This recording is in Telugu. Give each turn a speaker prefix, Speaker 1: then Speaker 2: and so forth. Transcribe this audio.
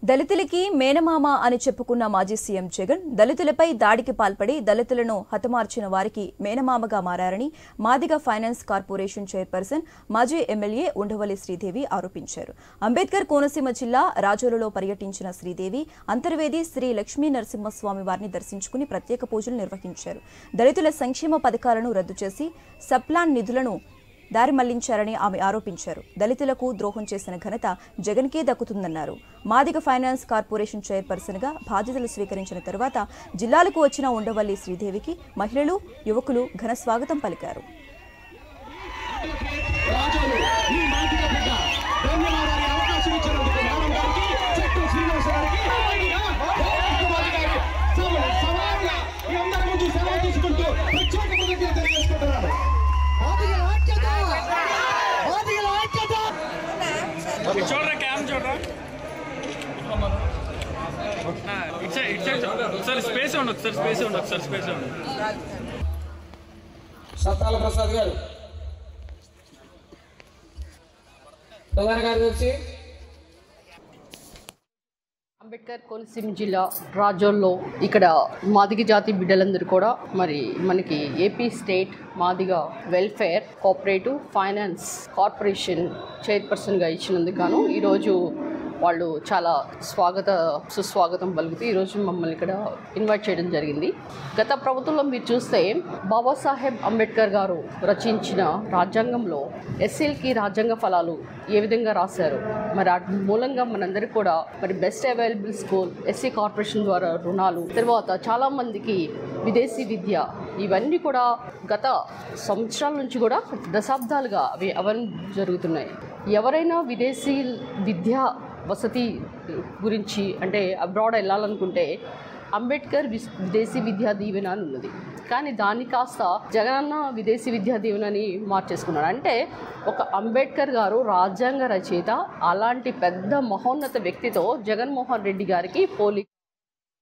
Speaker 1: దళితులకి మేనమామ అని చెప్పుకున్న మాజీ సీఎం జగన్ దళితులపై దాడికి పాల్పడి దళితులను హతమార్చిన వారికి మేనమామగా మారారని మాదిగ ఫైనాన్స్ కార్పొరేషన్ చైర్పర్సన్ మాజీ ఎమ్మెల్యే ఉండవల్లి శ్రీదేవి ఆరోపించారు. అంబేద్కర్ కోనసీమ జిల్లా రాజోలులో పర్యటించిన శ్రీదేవి అంతర్వేది శ్రీ లక్ష్మీ నరసింహస్వామి వారిని దర్శించుకుని ప్రత్యేక పూజలు నిర్వహించారు. దళితుల సంక్షేమ పథకాలను రద్దు చేసి సబ్ప్లాన్ నిధులను దారి మళ్లించారని ఆమె ఆరోపించారు. దళితులకు ద్రోహం చేసిన ఘనత జగన్కే దక్కుతుందన్నారు. మాదిగ ఫైనాన్స్ కార్పొరేషన్ చైర్పర్సన్ గా బాధ్యతలు స్వీకరించిన తర్వాత జిల్లాలకు వచ్చిన ఉండవల్లి శ్రీదేవికి మహిళలు, యువకులు ఘన స్వాగతం పలికారు.
Speaker 2: సత్తాల ప్రసాద్ గారు ప్రధాన కార్యదర్శి
Speaker 3: అంబేద్కర్ కోనసీమ జిల్లా రాజోల్లో ఇక్కడ మాదిగ జాతి బిడ్డలందరూ కూడా మరి మనకి AP state Madiga welfare cooperative finance corporation చైర్పర్సన్గా ఇచ్చినందుకు గాను ఈరోజు వాళ్ళు చాలా సుస్వాగతం పలుకుతూ ఈరోజు మమ్మల్ని ఇక్కడ ఇన్వైట్ చేయడం జరిగింది. గత ప్రభుత్వంలో మీరు చూస్తే బాబాసాహెబ్ అంబేద్కర్ గారు రచించిన రాజ్యాంగంలో ఎస్సీలకి రాజ్యాంగ ఫలాలు ఏ విధంగా రాశారు, మరి ఆ మూలంగా మనందరికీ కూడా మరి best available school, SC corporation ద్వారా రుణాలు, తర్వాత చాలామందికి విదేశీ విద్య, ఇవన్నీ కూడా గత సంవత్సరాల నుంచి కూడా దశాబ్దాలుగా అవన్నీ జరుగుతున్నాయి. ఎవరైనా విదేశీ విద్య వసతి గురించి అంటే అబ్రాడ్ వెళ్ళాలనుకుంటే అంబేద్కర్ విదేశీ విద్యా దీవెన అని ఉన్నది, కానీ దాన్ని కాస్త జగనన్న విదేశీ విద్యా దీవెనని మార్చేసుకున్నాడు. అంటే ఒక అంబేద్కర్ గారు రాజ్యాంగ రచయిత, అలాంటి పెద్ద మహోన్నత వ్యక్తితో జగన్మోహన్ రెడ్డి గారికి పోలి